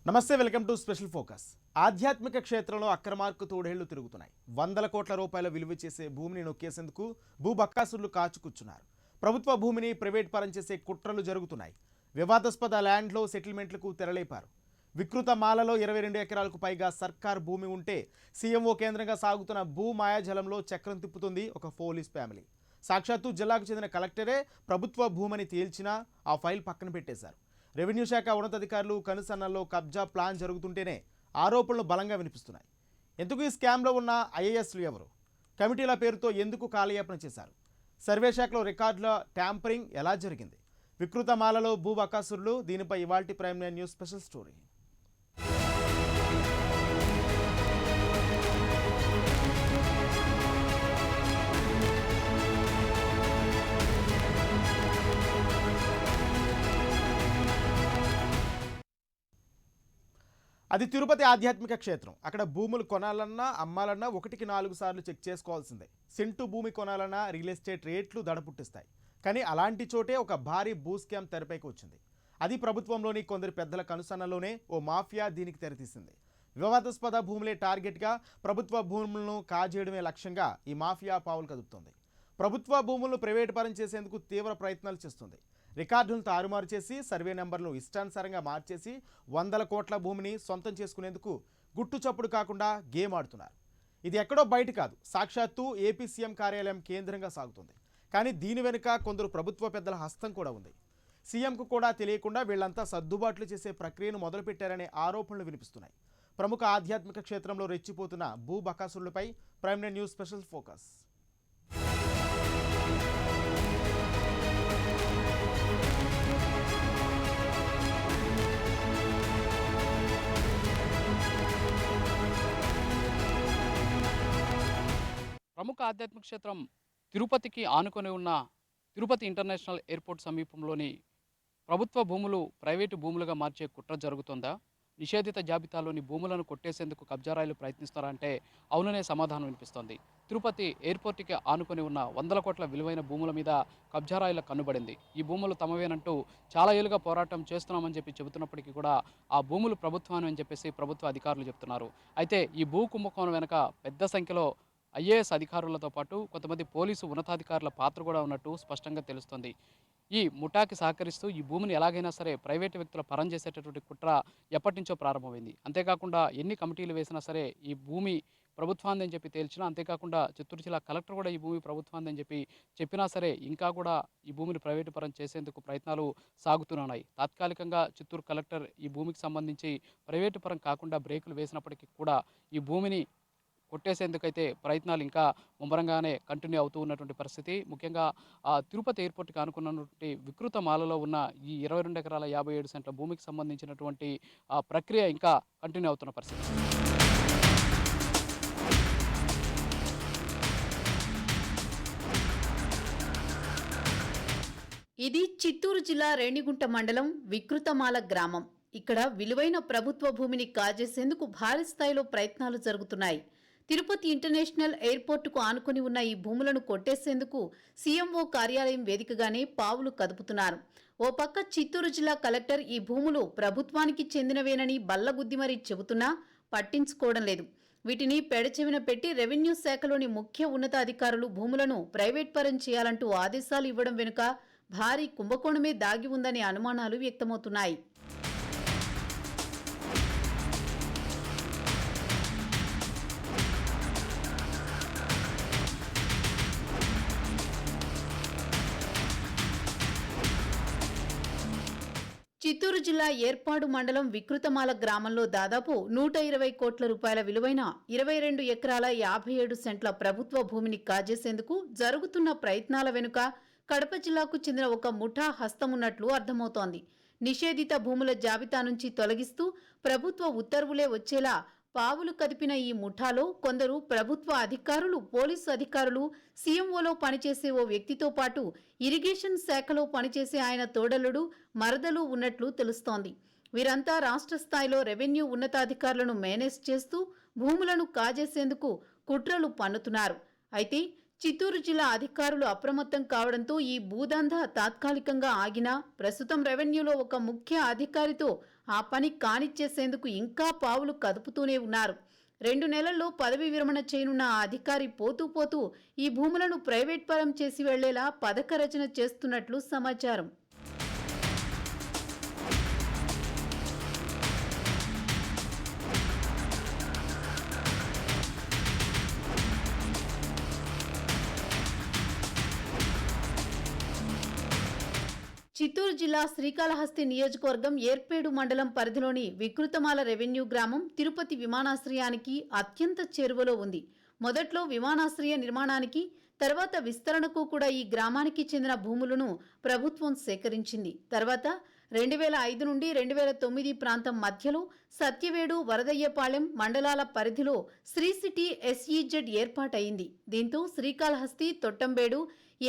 నమస్తే, welcome to special focus. ఆధ్యాత్మిక క్షేత్రంలో అక్రమార్కు తోడేళ్లు తిరుగుతున్నాయి. వందల కోట్ల రూపాయల విలువ చేసే భూమిని నొక్కేసేందుకు భూబక్కాసురులు కాచుకూర్చున్నారు. ప్రభుత్వ భూమిని ప్రైవేట్ పరం చేసే కుట్రలు జరుగుతున్నాయి. వివాదాస్పద ల్యాండ్లో సెటిల్మెంట్లకు తెరలేపారు. వికృత మాలలో 22 ఎకరాలకు పైగా సర్కార్ భూమి ఉంటే సీఎంఓ కేంద్రంగా సాగుతున్న భూ మాయాజలంలో చక్రం తిప్పుతుంది ఒక పోలీస్ ఫ్యామిలీ. సాక్షాత్తు జిల్లాకు చెందిన కలెక్టరే ప్రభుత్వ భూమిని తేల్చినా ఆ ఫైల్ పక్కన పెట్టేశారు. రెవెన్యూ శాఖ ఉన్నతాధికారులు కనుసన్నల్లో కబ్జా ప్లాన్ జరుగుతుంటేనే ఆరోపణలు బలంగా వినిపిస్తున్నాయి. ఎందుకు ఈ స్కామ్లో ఉన్న ఐఏఎస్లు ఎవరు? కమిటీల పేరుతో ఎందుకు కాలయాపన చేశారు? సర్వే శాఖలో రికార్డుల ట్యాంపరింగ్ ఎలా జరిగింది? వికృత మాలలో భూ బకాసురులు, దీనిపై ఇవాల్టి prime nine news special story. అది తిరుపతి ఆధ్యాత్మిక క్షేత్రం. అక్కడ భూములు కొనాలన్నా అమ్మాలన్నా 1-4 సార్లు చెక్ చేసుకోవాల్సిందే. సెంటు భూమి కొనాలన్నా రియల్ ఎస్టేట్ రేట్లు దడపుట్టిస్తాయి. కానీ అలాంటి చోటే ఒక భారీ భూ స్కామ్ తెరపైకి వచ్చింది. అది ప్రభుత్వంలోని కొందరు పెద్దల కనుసన్నలోనే ఓ మాఫియా దీనికి తెరతీసింది. వివాదాస్పద భూములే టార్గెట్గా ప్రభుత్వ భూములను కాజేయడమే లక్ష్యంగా ఈ మాఫియా పావులు కదుపుతోంది. ప్రభుత్వ భూములను ప్రైవేటు పరం చేసేందుకు తీవ్ర ప్రయత్నాలు చేస్తుంది. రికార్డులను తారుమారు చేసి సర్వే నెంబర్లను ఇష్టానుసారంగా మార్చేసి వందల కోట్ల భూమిని సొంతం చేసుకునేందుకు గుట్టు చప్పుడు కాకుండా గేమ్ ఆడుతున్నారు. ఇది ఎక్కడో బయట కాదు, సాక్షాత్తు ఏపీ సీఎం కార్యాలయం కేంద్రంగా సాగుతుంది. కానీ దీని వెనుక కొందరు ప్రభుత్వ పెద్దల హస్తం కూడా ఉంది. సీఎంకు కూడా తెలియకుండా వీళ్లంతా సర్దుబాట్లు చేసే ప్రక్రియను మొదలుపెట్టారనే ఆరోపణలు వినిపిస్తున్నాయి. ప్రముఖ ఆధ్యాత్మిక క్షేత్రంలో రెచ్చిపోతున్న భూ బకాసురులపై prime nine news special focus. ప్రముఖ ఆధ్యాత్మిక క్షేత్రం తిరుపతికి ఆనుకొని ఉన్న తిరుపతి ఇంటర్నేషనల్ ఎయిర్పోర్ట్ సమీపంలోని ప్రభుత్వ భూములు ప్రైవేటు భూములుగా మార్చే కుట్ర జరుగుతుందా? నిషేధిత జాబితాలోని భూములను కొట్టేసేందుకు కబ్జారాయిలు ప్రయత్నిస్తారంటే అవుననే సమాధానం వినిపిస్తోంది. తిరుపతి ఎయిర్పోర్ట్కి ఆనుకొని ఉన్న వందల కోట్ల విలువైన భూముల మీద కబ్జారాయిల కన్నుబడింది. ఈ భూములు తమవేనంటూ చాలా ఏళ్ళుగా పోరాటం చేస్తున్నామని చెబుతున్నప్పటికీ కూడా ఆ భూములు ప్రభుత్వాన్ని అని చెప్పేసి ప్రభుత్వ అధికారులు చెప్తున్నారు. అయితే ఈ భూ కుంభకోణం వెనక పెద్ద సంఖ్యలో ఐఏఎస్ అధికారులతో పాటు కొంతమంది పోలీసు ఉన్నతాధికారుల పాత్ర కూడా ఉన్నట్టు స్పష్టంగా తెలుస్తోంది. ఈ ముఠాకి సహకరిస్తూ ఈ భూమిని ఎలాగైనా సరే ప్రైవేటు వ్యక్తుల పరం చేసేటటువంటి కుట్ర ఎప్పటి నుంచో ప్రారంభమైంది. అంతేకాకుండా ఎన్ని కమిటీలు వేసినా సరే ఈ భూమి ప్రభుత్వాన్ని అని చెప్పి తేల్చినా, అంతేకాకుండా చిత్తూరు జిల్లా కలెక్టర్ కూడా ఈ భూమి ప్రభుత్వాన్ని అని చెప్పినా సరే ఇంకా కూడా ఈ భూమిని ప్రైవేటు పరం చేసేందుకు ప్రయత్నాలు సాగుతున్నాయి. తాత్కాలికంగా చిత్తూరు కలెక్టర్ ఈ భూమికి సంబంధించి ప్రైవేటు పరం కాకుండా బ్రేకులు వేసినప్పటికీ కూడా ఈ భూమిని కొట్టేసేందుకైతే ప్రయత్నాలు ఇంకా ముమ్మరంగానే కంటిన్యూ అవుతూ ఉన్నటువంటి పరిస్థితి. ముఖ్యంగా తిరుపతి ఎయిర్పోర్ట్కి అనుకున్నటువంటి వికృత మాలలో ఉన్న ఈ 22 ఎకరాల 57 సెంట్ల భూమికి సంబంధించినటువంటి ప్రక్రియ ఇంకా కంటిన్యూ అవుతున్న పరిస్థితి. ఇది చిత్తూరు జిల్లా రేణిగుంట మండలం వికృతమాల గ్రామం. ఇక్కడ విలువైన ప్రభుత్వ భూమిని కాజేసేందుకు భారీ స్థాయిలో ప్రయత్నాలు జరుగుతున్నాయి. తిరుపతి ఇంటర్నేషనల్ ఎయిర్పోర్టుకు ఆనుకుని ఉన్న ఈ భూములను కొట్టేసేందుకు సీఎంఓ కార్యాలయం వేదికగానే పావులు కదుపుతున్నారు. ఓ పక్క చిత్తూరు జిల్లా కలెక్టర్ ఈ భూములు ప్రభుత్వానికి చెందినవేనని బల్లగుద్ది మరీ చెబుతున్నా పట్టించుకోవడం లేదు. వీటిని పెడచెవిన పెట్టి రెవెన్యూ శాఖలోని ముఖ్య ఉన్నతాధికారులు భూములను ప్రైవేట్ పరం చేయాలంటూ ఆదేశాలు ఇవ్వడం వెనుక భారీ కుంభకోణమే దాగి ఉందనే అనుమానాలు వ్యక్తమవుతున్నాయి. చిత్తూరు జిల్లా ఏర్పాడు మండలం వికృతమాల గ్రామంలో దాదాపు 120 కోట్ల రూపాయల విలువైన 22 ఎకరాల 57 సెంట్ల ప్రభుత్వ భూమిని కాజేసేందుకు జరుగుతున్న ప్రయత్నాల వెనుక కడప జిల్లాకు చెందిన ఒక ముఠా హస్తమున్నట్లు అర్థమవుతోంది. నిషేధిత భూముల జాబితా నుంచి తొలగిస్తూ ప్రభుత్వ ఉత్తర్వులే వచ్చేలా పావులు కదిపిన ఈ ముఠాలో కొందరు ప్రభుత్వ అధికారులు, పోలీసు అధికారులు, సీఎంఓలో పనిచేసే ఓ వ్యక్తితో పాటు ఇరిగేషన్ శాఖలో పనిచేసే ఆయన తోడలుడు, మరదలు ఉన్నట్లు తెలుస్తోంది. వీరంతా రాష్ట్ర స్థాయిలో రెవెన్యూ ఉన్నతాధికారులను మేనేజ్ చేస్తూ భూములను కాజేసేందుకు కుట్రలు పన్నుతున్నారు. అయితే చిత్తూరు జిల్లా అధికారులు అప్రమత్తం కావడంతో ఈ భూదందా తాత్కాలికంగా ఆగినా ప్రస్తుతం రెవెన్యూలో ఒక ముఖ్య అధికారితో ఆ పని కానిచ్చేసేందుకు ఇంకా పావులు కదుపుతూనే ఉన్నారు. 2 నెలల్లో పదవి విరమణ చేయనున్న ఆ అధికారి పోతూ పోతూ ఈ భూములను ప్రైవేట్ పరం చేసి వెళ్లేలా పథక రచన చేస్తున్నట్లు సమాచారం. చిత్తూరు జిల్లా శ్రీకాళహస్తి నియోజకవర్గం ఏర్పేడు మండలం పరిధిలోని వికృతమాల రెవెన్యూ గ్రామం తిరుపతి విమానాశ్రయానికి అత్యంత చేరువలో ఉంది. మొదట్లో విమానాశ్రయ నిర్మాణానికి, తర్వాత విస్తరణకు కూడా ఈ గ్రామానికి చెందిన భూములను ప్రభుత్వం సేకరించింది. తర్వాత 2005 నుండి 2009 ప్రాంతం మధ్యలో సత్యవేడు, వరదయ్యపాలెం మండలాల పరిధిలో శ్రీ సిటీ SEZ ఏర్పాటైంది. దీంతో శ్రీకాళహస్తి, తొట్టంబేడు,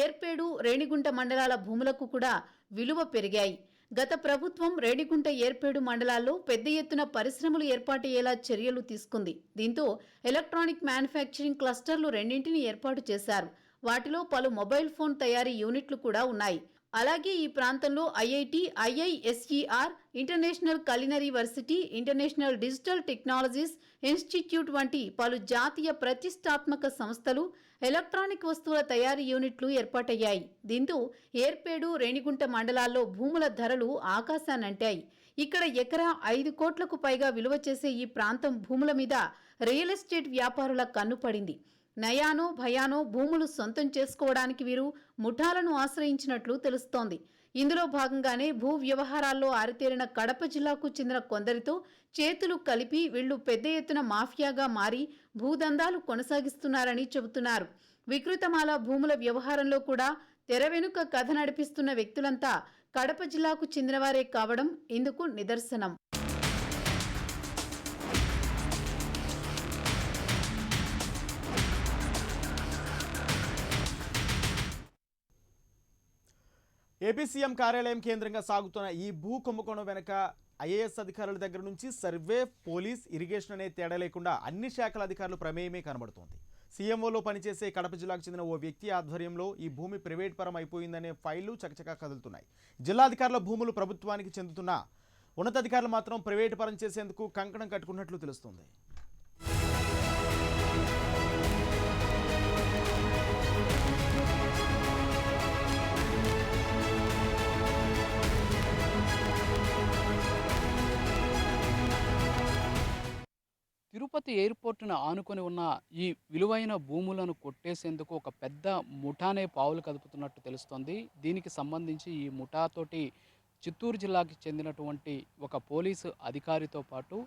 ఏర్పేడు, రేణిగుంట మండలాల భూములకు కూడా విలువ పెరిగాయి. గత ప్రభుత్వం రేణిగుంట, ఏర్పేడు మండలాల్లో పెద్ద ఎత్తున పరిశ్రమలు ఏర్పాటయ్యేలా చర్యలు తీసుకుంది. దీంతో ఎలక్ట్రానిక్ మ్యానుఫ్యాక్చరింగ్ క్లస్టర్లు రెండింటిని ఏర్పాటు చేశారు. వాటిలో పలు మొబైల్ ఫోన్ తయారీ యూనిట్లు కూడా ఉన్నాయి. అలాగే ఈ ప్రాంతంలో IIT, IISER, international culinary varsity, international digital technologies institute వంటి పలు జాతీయ ప్రతిష్టాత్మక సంస్థలు, ఎలక్ట్రానిక్ వస్తువుల తయారీ యూనిట్లు ఏర్పాటయ్యాయి. దీంతో ఏర్పేడు, రేణిగుంట మండలాల్లో భూముల ధరలు ఆకాశాన్నంటాయి. ఇక్కడ ఎకరా 5 కోట్లకు పైగా విలువ చేసే ఈ ప్రాంతం భూముల మీద రియల్ ఎస్టేట్ వ్యాపారుల కన్ను పడింది. నయానో భయానో భూములు సొంతం చేసుకోవడానికి వీరు ముఠాలను ఆశ్రయించినట్లు తెలుస్తోంది. ఇందులో భాగంగానే భూ వ్యవహారాల్లో ఆరితేరిన కడప జిల్లాకు చెందిన కొందరితో చేతులు కలిపి వీళ్లు పెద్ద ఎత్తున మాఫియాగా మారి భూదందాలు కొనసాగిస్తున్నారని చెబుతున్నారు. వికృతమాల భూముల వ్యవహారంలో కూడా తెర వెనుక కథ నడిపిస్తున్న వ్యక్తులంతా కడప జిల్లాకు చెందినవారే కావడం ఇందుకు నిదర్శనం. ఏపీ సీఎం కార్యాలయం కేంద్రంగా సాగుతున్న ఈ భూ కుంభకోణం వెనుక IAS అధికారుల దగ్గర నుంచి సర్వే, పోలీస్, ఇరిగేషన్ అనే తేడా లేకుండా అన్ని శాఖల అధికారులు ప్రమేయమే కనబడుతోంది. సీఎంఓలో పనిచేసే కడప జిల్లాకు చెందిన ఓ వ్యక్తి ఆధ్వర్యంలో ఈ భూమి ప్రైవేట్ పరం అయిపోయిందనే ఫైళ్లు చకచకా కదులుతున్నాయి. జిల్లాధికారుల భూములు ప్రభుత్వానికి చెందుతున్న ఉన్నతాధికారులు మాత్రం ప్రైవేట్ పరం చేసేందుకు కంకణం కట్టుకున్నట్లు తెలుస్తోంది. తిరుపతి ఎయిర్పోర్టును ఆనుకొని ఉన్న ఈ విలువైన భూములను కొట్టేసేందుకు ఒక పెద్ద ముఠానే పావులు కదుపుతున్నట్టు తెలుస్తోంది. దీనికి సంబంధించి ఈ ముఠాతోటి చిత్తూరు జిల్లాకి చెందినటువంటి ఒక పోలీసు అధికారితో పాటు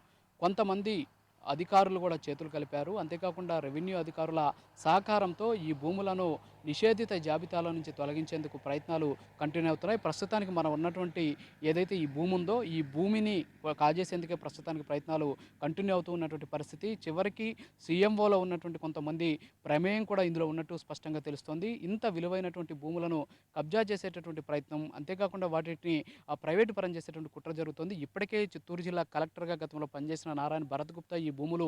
కొంతమంది అధికారులు కూడా చేతులు కలిపారు. అంతేకాకుండా రెవెన్యూ అధికారుల సహకారంతో ఈ భూములను నిషేధిత జాబితాలో నుంచి తొలగించేందుకు ప్రయత్నాలు కంటిన్యూ అవుతున్నాయి. ప్రస్తుతానికి మనం ఉన్నటువంటి ఏదైతే ఈ భూమి ఉందో ఈ భూమిని కాజేసేందుకే ప్రస్తుతానికి ప్రయత్నాలు కంటిన్యూ అవుతూ ఉన్నటువంటి పరిస్థితి. చివరికి సీఎంఓలో ఉన్నటువంటి కొంతమంది ప్రమేయం కూడా ఇందులో ఉన్నట్టు స్పష్టంగా తెలుస్తోంది. ఇంత విలువైనటువంటి భూములను కబ్జా చేసేటటువంటి ప్రయత్నం, అంతేకాకుండా వాటిని ప్రైవేటు పరం చేసేటువంటి కుట్ర జరుగుతుంది. ఇప్పటికే చిత్తూరు జిల్లా కలెక్టర్గా గతంలో పనిచేసిన నారాయణ భరత్ గుప్తా ఈ భూములు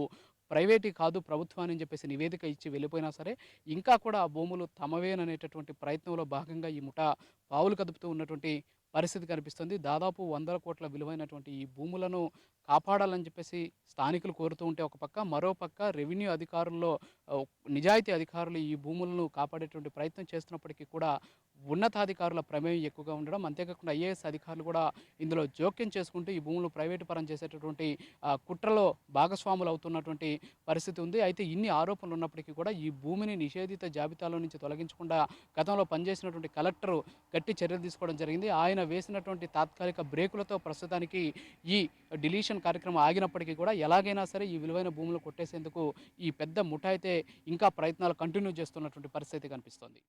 ప్రైవేటీ కాదు ప్రభుత్వాన్ని అని చెప్పేసి నివేదిక ఇచ్చి వెళ్ళిపోయినా సరే ఇంకా కూడా ఆ భూములు తమవేననేటటువంటి ప్రయత్నంలో భాగంగా ఈ ముఠా పావులు కదుపుతూ ఉన్నటువంటి పరిస్థితి కనిపిస్తుంది. దాదాపు 100 కోట్ల విలువైనటువంటి ఈ భూములను కాపాడాలని చెప్పేసి స్థానికులు కోరుతూ ఉంటే ఒక పక్క, మరో పక్క రెవెన్యూ అధికారుల్లో నిజాయితీ అధికారులు ఈ భూములను కాపాడేటువంటి ప్రయత్నం చేస్తున్నప్పటికీ కూడా ఉన్నతాధికారుల ప్రమేయం ఎక్కువగా ఉండడం, అంతేకాకుండా IAS అధికారులు కూడా ఇందులో జోక్యం చేసుకుంటూ ఈ భూములు ప్రైవేటు పరం చేసేటటువంటి కుట్రలో భాగస్వాములు అవుతున్నటువంటి పరిస్థితి ఉంది. అయితే ఇన్ని ఆరోపణలు ఉన్నప్పటికీ కూడా ఈ భూమిని నిషేధిత జాబితాలో నుంచి తొలగించకుండా గతంలో పనిచేసినటువంటి కలెక్టర్ గట్టి చర్యలు తీసుకోవడం జరిగింది. ఆయన వేసినటువంటి తాత్కాలిక బ్రేకులతో ప్రస్తుతానికి ఈ డిలీషన్ కార్యక్రమం ఆగినప్పటికీ కూడా ఎలాగైనా సరే ఈ విలువైన భూములు కొట్టేసేందుకు ఈ పెద్ద ముఠా అయితే ఇంకా ప్రయత్నాలు కంటిన్యూ చేస్తున్నటువంటి పరిస్థితి కనిపిస్తోంది.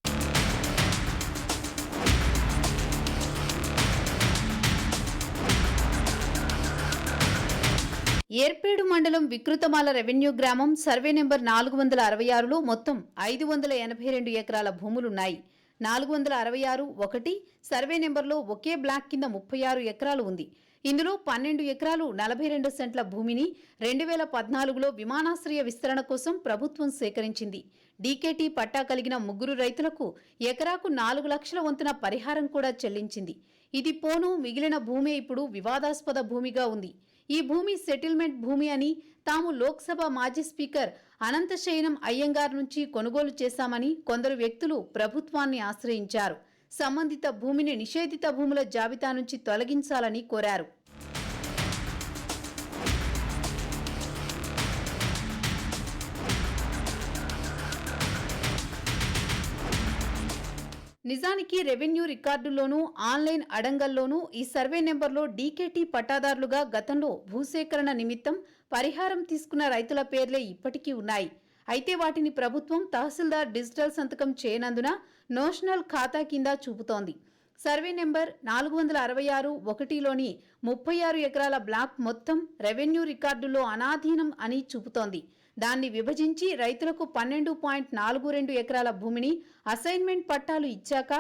ఏర్పేడు మండలం వికృతమాల రెవెన్యూ గ్రామం సర్వే నెంబర్ 466లో మొత్తం 582 ఎకరాల భూములున్నాయి. 466 1 సర్వే నెంబర్లో ఒకే బ్లాక్ కింద 36 ఎకరాలు ఉంది. ఇందులో 12 ఎకరాలు 42 సెంట్ల భూమిని 2014లో విమానాశ్రయ విస్తరణ కోసం ప్రభుత్వం సేకరించింది. డీకేటీ పట్టా కలిగిన 3 రైతులకు ఎకరాకు 4 లక్షల వంతున పరిహారం కూడా చెల్లించింది. ఇది పోను మిగిలిన భూమి ఇప్పుడు వివాదాస్పద భూమిగా ఉంది. ఈ భూమి సెటిల్మెంట్ భూమి అని, తాము లోక్సభ మాజీ స్పీకర్ అనంతశయనం అయ్యంగార్ నుంచి కొనుగోలు చేశామని కొందరు వ్యక్తులు ప్రభుత్వాన్ని ఆశ్రయించారు. సంబంధిత భూమిని నిషేధిత భూముల జాబితా నుంచి తొలగించాలని కోరారు. నిజానికి రెవెన్యూ రికార్డుల్లోనూ ఆన్లైన్ అడంగల్లోనూ ఈ సర్వే నెంబర్లో డీకేటీ పట్టాదారులుగా గతంలో భూసేకరణ నిమిత్తం పరిహారం తీసుకున్న రైతుల పేర్లే ఇప్పటికీ ఉన్నాయి. అయితే వాటిని ప్రభుత్వం తహసీల్దార్ డిజిటల్ సంతకం చేయనందున నోషనల్ ఖాతా కింద చూపుతోంది. సర్వే నెంబర్ 466-1లోని 36 ఎకరాల బ్లాక్ మొత్తం రెవెన్యూ రికార్డుల్లో అనాధీనం అని చూపుతోంది. దాన్ని విభజించి రైతులకు 12.42 ఎకరాల భూమిని అసైన్మెంట్ పట్టాలు ఇచ్చాక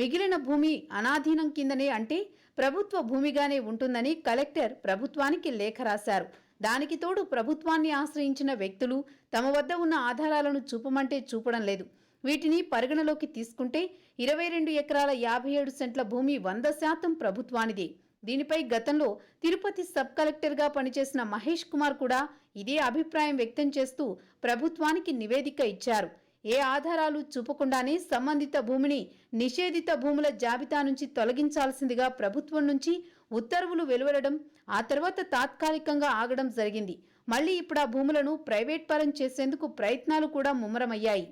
మిగిలిన భూమి అనాధీనం కిందనే, అంటే ప్రభుత్వ భూమిగానే ఉంటుందని కలెక్టర్ ప్రభుత్వానికి లేఖ రాశారు. దానికి తోడు ప్రభుత్వాన్ని ఆశ్రయించిన వ్యక్తులు తమ వద్ద ఉన్న ఆధారాలను చూపమంటే చూపడం లేదు. వీటిని పరిగణలోకి తీసుకుంటే 22 ఎకరాల 57 సెంట్ల భూమి 100% ప్రభుత్వానిదే. దీనిపై గతంలో తిరుపతి సబ్ కలెక్టర్గా పనిచేసిన మహేష్ కుమార్ కూడా ఇదే అభిప్రాయం వ్యక్తం చేస్తూ ప్రభుత్వానికి నివేదిక ఇచ్చారు. ఏ ఆధారాలు చూపకుండానే సంబంధిత భూమిని నిషేధిత భూముల జాబితా నుంచి తొలగించాల్సిందిగా ప్రభుత్వం నుంచి ఉత్తర్వులు వెలువడడం, ఆ తర్వాత తాత్కాలికంగా ఆగడం జరిగింది. మళ్లీ ఇప్పుడు ఆ భూములను ప్రైవేట్ పరం చేసేందుకు ప్రయత్నాలు కూడా ముమ్మరమయ్యాయి.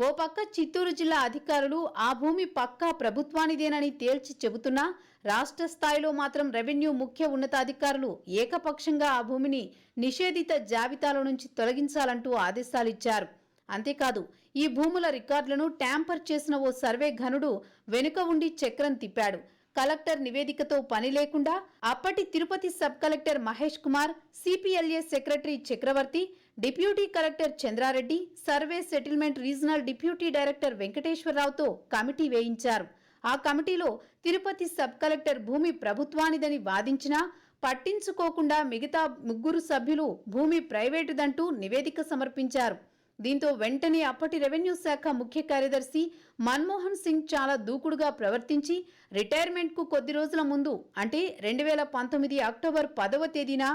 ఓ పక్క చిత్తూరు జిల్లా అధికారులు ఆ భూమి పక్కా ప్రభుత్వానిదేనని తేల్చి చెబుతున్నా రాష్ట్ర స్థాయిలో మాత్రం రెవెన్యూ ముఖ్య ఉన్నతాధికారులు ఏకపక్షంగా ఆ భూమిని నిషేధిత జాబితాలో నుంచి తొలగించాలంటూ ఆదేశాలిచ్చారు. అంతేకాదు, ఈ భూముల రికార్డులను ట్యాంపర్ చేసిన ఓ సర్వే ఘనుడు వెనుక ఉండి చక్రం తిప్పాడు. కలెక్టర్ నివేదికతో పని లేకుండా అప్పటి Tirupati sub collector Mahesh Kumar, CPLA secretary Chakravarthi, deputy collector Chandra Reddy, survey settlement regional deputy director వెంకటేశ్వరరావుతో కమిటీ వేయించారు. ఆ కమిటీలో తిరుపతి సబ్ కలెక్టర్ భూమి ప్రభుత్వానిదని వాదించినా పట్టించుకోకుండా మిగతా 3 సభ్యులు భూమి ప్రైవేటుదంటూ నివేదిక సమర్పించారు. దీంతో వెంటనే అప్పటి రెవెన్యూ శాఖ ముఖ్య కార్యదర్శి మన్మోహన్ సింగ్ చాలా దూకుడుగా ప్రవర్తించి రిటైర్మెంట్కు కొద్ది రోజుల ముందు, అంటే 2019 అక్టోబర్ 10వ తేదీన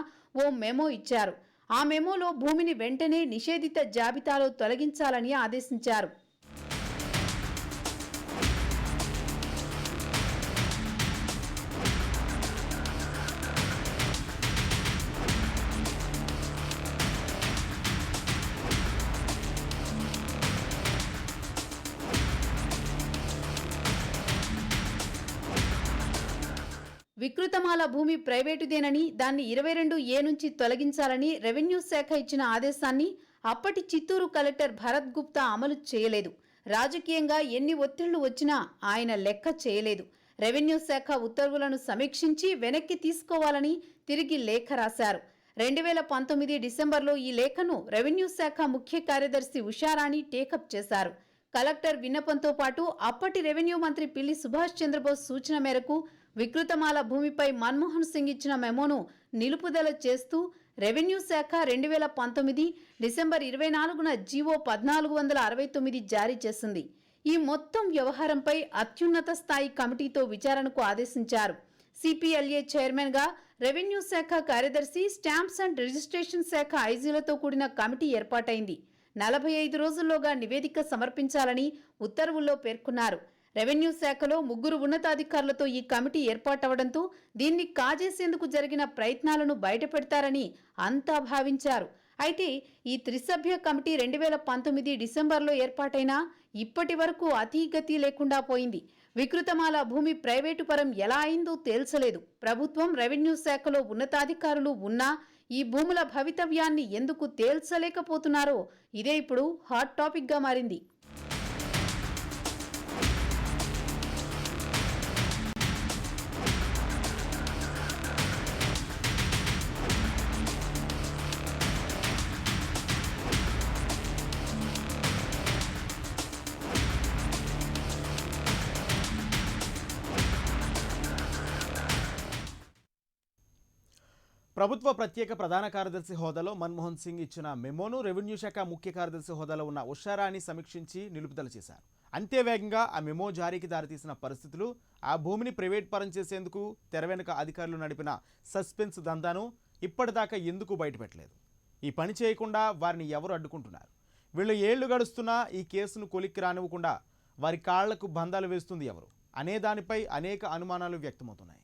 ఓ మెమో ఇచ్చారు. ఆ మెమోలో భూమిని వెంటనే నిషేధిత జాబితాలో తొలగించాలని ఆదేశించారు. వికృతమాల భూమి ప్రైవేటుదేనని, దాన్ని 22A నుంచి తొలగించాలని రెవెన్యూ శాఖ ఇచ్చిన ఆదేశాన్ని అప్పటి చిత్తూరు కలెక్టర్ భరత్ గుప్తా అమలు చేయలేదు. రాజకీయంగా ఎన్ని ఒత్తిళ్లు వచ్చినా ఆయన లెక్క చేయలేదు. రెవెన్యూ శాఖ ఉత్తర్వులను సమీక్షించి వెనక్కి తీసుకోవాలని తిరిగి లేఖ రాశారు. 2019 డిసెంబర్లో ఈ లేఖను రెవెన్యూ శాఖ ముఖ్య కార్యదర్శి ఉషారాణి టేకప్ చేశారు. కలెక్టర్ విన్నపంతో పాటు అప్పటి రెవెన్యూ మంత్రి పిల్లి సుభాష్ చంద్రబోస్ సూచన మేరకు వికృతమాల భూమిపై మన్మోహన్ సింగ్ ఇచ్చిన మెమోను నిలుపుదల చేస్తూ రెవెన్యూ శాఖ 2019 డిసెంబర్ 24న జీవో 1469 జారీ చేసింది. ఈ మొత్తం వ్యవహారంపై అత్యున్నత స్థాయి కమిటీతో విచారణకు ఆదేశించారు. సిపిఎల్ఏ చైర్మన్గా రెవెన్యూ శాఖ కార్యదర్శి, స్టాంప్స్ అండ్ రిజిస్ట్రేషన్ శాఖ ఐజీలతో కూడిన కమిటీ ఏర్పాటైంది. 45 రోజుల్లోగా నివేదిక సమర్పించాలని ఉత్తర్వుల్లో పేర్కొన్నారు. రెవెన్యూ శాఖలో 3 ఉన్నతాధికారులతో ఈ కమిటీ ఏర్పాటవడంతో దీన్ని కాజేసేందుకు జరిగిన ప్రయత్నాలను బయటపెడతారని అంతా భావించారు. అయితే ఈ త్రిసభ్య కమిటీ 2019 డిసెంబర్లో ఏర్పాటైనా ఇప్పటి వరకు అతీగతి లేకుండా పోయింది. వికృతమాల భూమి ప్రైవేటు పరం ఎలా అయిందో తేల్చలేదు. ప్రభుత్వం, రెవెన్యూ శాఖలో ఉన్నతాధికారులు ఉన్నా ఈ భూముల భవితవ్యాన్ని ఎందుకు తేల్చలేకపోతున్నారో ఇదే ఇప్పుడు హాట్ టాపిక్గా మారింది. ప్రభుత్వ ప్రత్యేక ప్రధాన కార్యదర్శి హోదాలో మన్మోహన్ సింగ్ ఇచ్చిన మెమోను రెవెన్యూ శాఖ ముఖ్య కార్యదర్శి హోదాలో ఉన్న ఉషారాణి సమీక్షించి నిలుపుదల చేశారు. అంతే వేగంగా ఆ మెమో జారీకి దారితీసిన పరిస్థితులు, ఆ భూమిని ప్రైవేట్ పరం చేసేందుకు తెర వెనుక అధికారులు నడిపిన సస్పెన్స్ దందాను ఇప్పటిదాకా ఎందుకు బయటపెట్టలేదు? ఈ పని చేయకుండా వారిని ఎవరు అడ్డుకుంటున్నారు? వీళ్ళు ఏళ్లు గడుస్తున్నా ఈ కేసును కొలిక్కి రానివ్వకుండా వారి కాళ్లకు బంధాలు వేస్తుంది ఎవరు అనే దానిపై అనేక అనుమానాలు వ్యక్తమవుతున్నాయి.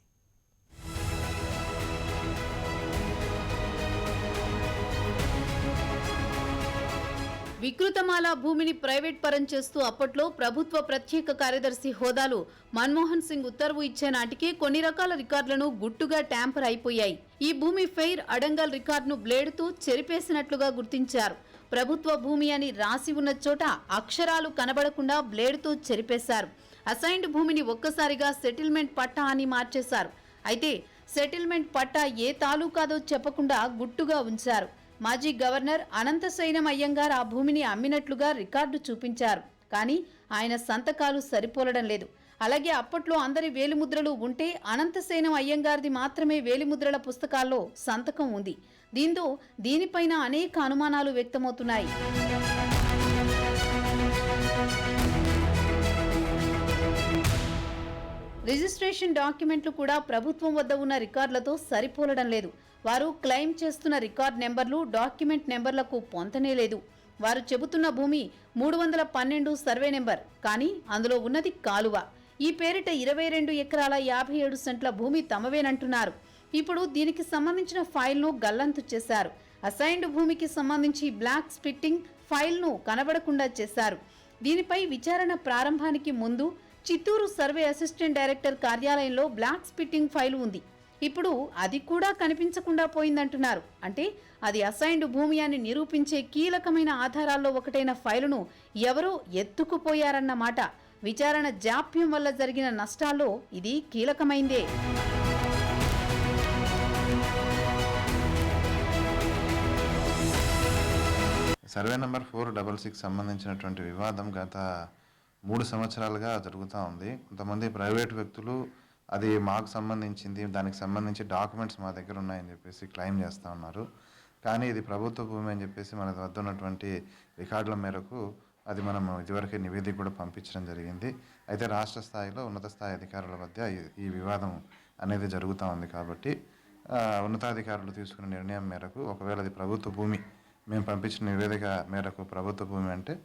వికృతమాల భూమిని ప్రైవేట్ పరం చేస్తూ అప్పట్లో ప్రభుత్వ ప్రత్యేక కార్యదర్శి హోదాలో మన్మోహన్ సింగ్ ఉత్తర్వు ఇచ్చే నాటికే కొన్ని రకాల రికార్డులను గుట్టుగా ట్యాంపర్ అయిపోయాయి. ఈ భూమి ఫెయిర్ అడంగల్ రికార్డును బ్లేడుతో చెరిపేసినట్లుగా గుర్తించారు. ప్రభుత్వ భూమి అని రాసి ఉన్న చోట అక్షరాలు కనబడకుండా బ్లేడుతో చెరిపేశారు. అసైన్డ్ భూమిని ఒక్కసారిగా సెటిల్మెంట్ పట్టా అని మార్చేశారు. అయితే సెటిల్మెంట్ పట్టా ఏ తాలూకాదో చెప్పకుండా గుట్టుగా ఉంచారు. మాజీ గవర్నర్ అనంతశయనం అయ్యంగార్ ఆ భూమిని అమ్మినట్లుగా రికార్డు చూపించారు. కానీ ఆయన సంతకాలు సరిపోలడం లేదు. అలాగే అప్పట్లో అందరి వేలిముద్రలు ఉంటే అనంతశయనం అయ్యంగార్ది మాత్రమే వేలిముద్రల పుస్తకాల్లో సంతకం ఉంది. దీంతో దీనిపైన అనేక అనుమానాలు వ్యక్తమవుతున్నాయి. రిజిస్ట్రేషన్ డాక్యుమెంట్లు కూడా ప్రభుత్వం వద్ద ఉన్న రికార్డులతో సరిపోలడం లేదు. వారు క్లెయిమ్ చేస్తున్న రికార్డ్ నెంబర్లు డాక్యుమెంట్ నెంబర్లకు పొంతనే లేదు. వారు చెబుతున్న భూమి 312 సర్వే నెంబర్, కానీ అందులో ఉన్నది కాలువ. ఈ పేరిట 22 ఎకరాల 57 సెంట్ల భూమి తమవేనంటున్నారు. ఇప్పుడు దీనికి సంబంధించిన ఫైల్ను గల్లంతు చేశారు. అసైన్డ్ భూమికి సంబంధించి బ్లాక్ స్ప్లిట్టింగ్ ఫైల్ను కనబడకుండా చేశారు. దీనిపై విచారణ ప్రారంభానికి ముందు చిత్తూరు సర్వే అసిస్టెంట్ డైరెక్టర్ కార్యాలయంలో బ్లాక్ స్ప్లిట్టింగ్ ఫైల్ ఉంది. ఇప్పుడు అది కూడా కనిపించకుండా పోయిందంటున్నారు. అంటే అది అసైన్డ్ భూమి అని నిరూపించే కీలకమైన ఆధారాల్లో ఒకటైన ఫైలును ఎవరో ఎత్తుకుపోయారన్నమాట. విచారణ జాప్యం వల్ల జరిగిన నష్టాల్లో ఇది కీలకమైందే. సర్వే నెంబర్ 466 సంబంధించినటువంటి వివాదం గత 3 సంవత్సరాలుగా జరుగుతూ ఉంది. కొంతమంది ప్రైవేటు వ్యక్తులు అది మాకు సంబంధించింది, దానికి సంబంధించి డాక్యుమెంట్స్ మా దగ్గర ఉన్నాయని చెప్పేసి క్లెయిమ్ చేస్తూ ఉన్నారు. కానీ ఇది ప్రభుత్వ భూమి అని చెప్పేసి మన వద్ద ఉన్నటువంటి రికార్డుల మేరకు అది మనం ఇదివరకే నివేదిక కూడా పంపించడం జరిగింది. అయితే రాష్ట్ర స్థాయిలో ఉన్నత స్థాయి అధికారుల మధ్య ఈ వివాదం అనేది జరుగుతూ ఉంది. కాబట్టి ఉన్నతాధికారులు తీసుకున్న నిర్ణయం మేరకు ఒకవేళ అది ప్రభుత్వ భూమి, మేము పంపించిన నివేదిక మేరకు ప్రభుత్వ భూమి అంటే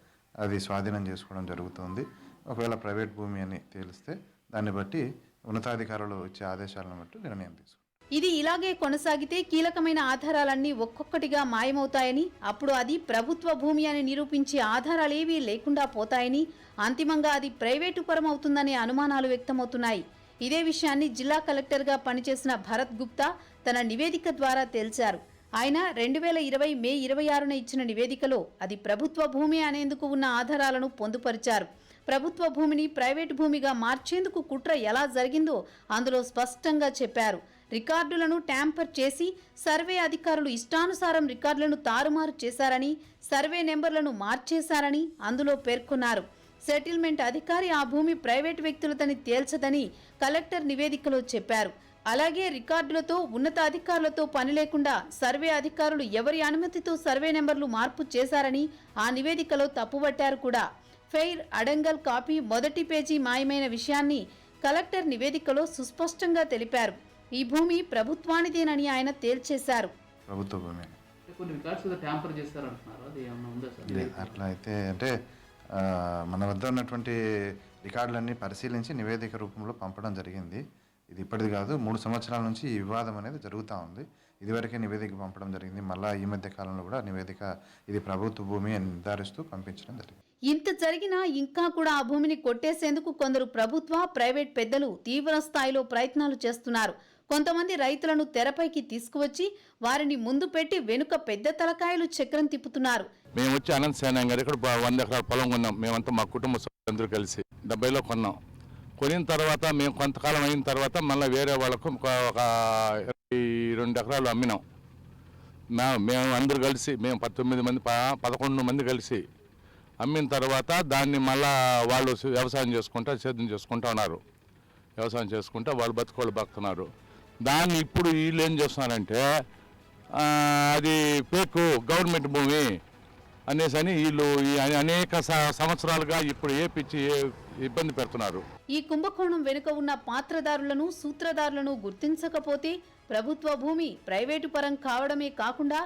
అది స్వాధీనం చేసుకోవడం జరుగుతుంది. ఒకవేళ ప్రైవేట్ భూమి అని తేలిస్తే దాన్ని బట్టి ఉన్నతాధికారులు ఇచ్చే ఆదేశాలను బట్టి నిర్ణయం తీసుకుంటారు. ఇది ఇలాగే కొనసాగితే కీలకమైన ఆధారాలన్నీ ఒక్కొక్కటిగా మాయమవుతాయని, అప్పుడు అది ప్రభుత్వ భూమి అని నిరూపించే ఆధారాలేవీ లేకుండా పోతాయని, అంతిమంగా అది ప్రైవేటు పరం అవుతుందనే అనుమానాలు వ్యక్తమవుతున్నాయి. ఇదే విషయాన్ని జిల్లా కలెక్టర్గా పనిచేసిన భరత్ గుప్తా తన నివేదిక ద్వారా తేల్చారు. ఆయన 2020 మే 26న ఇచ్చిన నివేదికలో అది ప్రభుత్వ భూమి అనేందుకు ఉన్న ఆధారాలను పొందుపరిచారు. ప్రభుత్వ భూమిని ప్రైవేటు భూమిగా మార్చేందుకు కుట్ర ఎలా జరిగిందో అందులో స్పష్టంగా చెప్పారు. రికార్డులను ట్యాంపర్ చేసి సర్వే అధికారులు ఇష్టానుసారం రికార్డులను తారుమారు చేశారని, సర్వే నెంబర్లను మార్చేశారని అందులో పేర్కొన్నారు. సెటిల్మెంట్ అధికారి ఆ భూమి ప్రైవేటు వ్యక్తులదని తేల్చదని కలెక్టర్ నివేదికలో చెప్పారు. అలాగే రికార్డులతో ఉన్నత అధికారులతో పని లేకుండా సర్వే అధికారులు ఎవరి అనుమతితో సర్వే నెంబర్లు మార్పు చేశారని ఆ నివేదికలో తప్పుపట్టారు కూడా. ఫెయిర్ అడంగల్ కాపీ మొదటి పేజీ మాయమైన విషయాన్ని కలెక్టర్ నివేదికలో సుస్పష్టంగా తెలిపారు. ఈ భూమి ప్రభుత్వానిదేనని ఆయన తేల్చేశారు. ప్రభుత్వ భూమి కొన్ని రికార్డ్స్ ట్యాంపర్ చేస్తారంటున్నారు, అది ఏమన్నా ఉందా సార్? అట్లా అయితే అంటే మన వద్ద ఉన్నటువంటి రికార్డులన్నీ పరిశీలించి నివేదిక రూపంలో పంపడం జరిగింది. ఇది ఇప్పటిది కాదు, 3 సంవత్సరాల నుంచి ఈ వివాదం అనేది జరుగుతూ ఉంది. ఇదివరకే నివేదిక పంపడం జరిగింది. మళ్ళీ ఈ మధ్య కాలంలో కూడా నివేదిక ఇది ప్రభుత్వ భూమి అని నిర్ధారిస్తూ పంపించడం జరిగింది. ఇంత జరిగినా ఇంకా కూడా ఆ భూమిని కొట్టేసేందుకు కొందరు ప్రభుత్వ, ప్రైవేట్ పెద్దలు తీవ్ర స్థాయిలో ప్రయత్నాలు చేస్తున్నారు. కొంతమంది రైతులను తెరపైకి తీసుకువచ్చి వారిని ముందు పెట్టి వెనుక పెద్ద తలకాయలు చక్రం తిప్పుతున్నారు. మేము వచ్చి అనంత సేన గారు ఇక్కడ 100 ఎకరాల పొలం కొన్నాం. మేమంతా మా కుటుంబ సభ్యులందరూ కలిసి 70లో కొన్నాం. కొనిన తర్వాత మేము కొంతకాలం అయిన తర్వాత మళ్ళీ వేరే వాళ్ళకు ఒక 22 ఎకరాలు అమ్మినాం. మేము అందరూ కలిసి, మేము 11 మంది కలిసి అమ్మిన తర్వాత దాన్ని మళ్ళా వాళ్ళు వ్యవసాయం చేసుకుంటా, సేద్యం చేసుకుంటా ఉన్నారు. వ్యవసాయం చేసుకుంటా వాళ్ళు బతుకోళ్ళు బతుకుతున్నారు. దాన్ని ఇప్పుడు వీళ్ళు ఏం చేస్తున్నారంటే అది ఫేక్ గవర్నమెంట్ భూమి అనేసి అని వీళ్ళు అనేక సంవత్సరాలుగా ఇప్పుడు ఏపిచ్చి ఇబ్బంది పెడుతున్నారు. ఈ కుంభకోణం వెనుక ఉన్న పాత్రదారులను సూత్రధారులను గుర్తించకపోతే ప్రభుత్వ భూమి ప్రైవేటు పరం కావడమే కాకుండా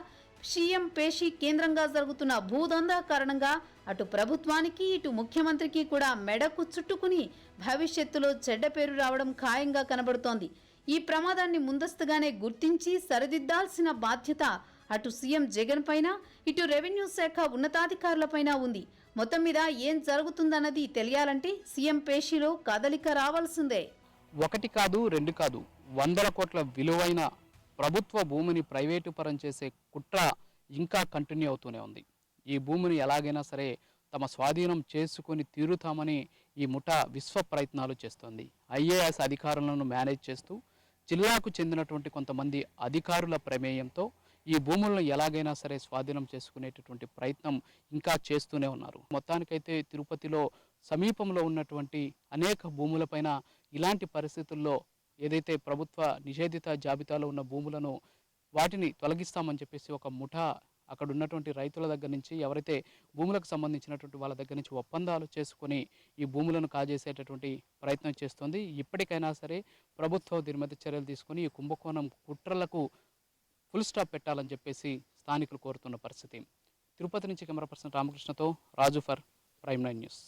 సీఎం పేషి కేంద్రంగా జరుగుతున్న భూదందా కారణంగా అటు ప్రభుత్వానికి ఇటు ముఖ్యమంత్రికి కూడా మెడకు చుట్టుకుని భవిష్యత్తులో చెడ్డ పేరు రావడం ఖాయంగా కనబడుతోంది. ఈ ప్రమాదాన్ని ముందస్తుగానే గుర్తించి సరిదిద్దాల్సిన బాధ్యత అటు సీఎం జగన్ పైన ఇటు రెవెన్యూ శాఖ ఉన్నతాధికారులపైన ఉంది. మొత్తం మీద ఏం జరుగుతుందన్నది తెలియాలంటే సీఎం పేషిలో కదలిక రావాల్సిందే. ఒకటి కాదు, రెండు కాదు, 100 కోట్ల విలువైన ప్రభుత్వ భూమిని ప్రైవేటు పరం చేసే కుట్ర ఇంకా కంటిన్యూ అవుతూనే ఉంది. ఈ భూమిని ఎలాగైనా సరే తమ స్వాధీనం చేసుకొని తీరుతామని ఈ ముఠా విశ్వ ప్రయత్నాలు చేస్తోంది. ఐఏఎస్ అధికారులను మేనేజ్ చేస్తూ జిల్లాకు చెందినటువంటి కొంతమంది అధికారుల ప్రమేయంతో ఈ భూములను ఎలాగైనా సరే స్వాధీనం చేసుకునేటటువంటి ప్రయత్నం ఇంకా చేస్తూనే ఉన్నారు. మొత్తానికైతే తిరుపతిలో సమీపంలో ఉన్నటువంటి అనేక భూములపైన ఇలాంటి పరిస్థితుల్లో ఏదైతే ప్రభుత్వ నిషేధిత జాబితాలో ఉన్న భూములను వాటిని తొలగిస్తామని చెప్పేసి ఒక ముఠా అక్కడ ఉన్నటువంటి రైతుల దగ్గర నుంచి ఎవరైతే భూములకు సంబంధించినటువంటి వాళ్ళ దగ్గర నుంచి ఒప్పందాలు చేసుకొని ఈ భూములను కాజేసేటటువంటి ప్రయత్నం చేస్తుంది. ఇప్పటికైనా సరే ప్రభుత్వం దీని మీద చర్యలు తీసుకొని ఈ కుంభకోణం కుట్రలకు ఫుల్ స్టాప్ పెట్టాలని చెప్పేసి స్థానికులు కోరుతున్న పరిస్థితి. తిరుపతి నుంచి కెమెరా పర్సన్ రామకృష్ణతో రాజు ఫర్ ప్రైమ్ 9 న్యూస్.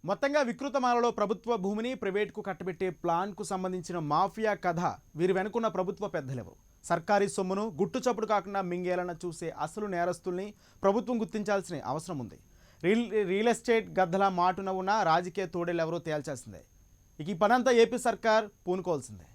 మొత్తంగా వికృతమాలలో ప్రభుత్వ భూమిని ప్రైవేట్కు కట్టబెట్టే ప్లాన్కు సంబంధించిన మాఫియా కథ వీరి వెనుకున్న ప్రభుత్వ పెద్దలెవరు? సర్కారీ సొమ్మును గుట్టుచప్పుడు కాకుండా మింగేయాలన్న చూసే అసలు నేరస్తుల్ని ప్రభుత్వం గుర్తించాల్సిన అవసరం ఉంది. రియల్ ఎస్టేట్ గద్దల మాటున ఉన్న రాజకీయ తోడేళ్ళెవరో తేల్చాల్సిందే. ఇక ఈ పనంతా ఏపీ సర్కార్ పూనుకోవాల్సిందే.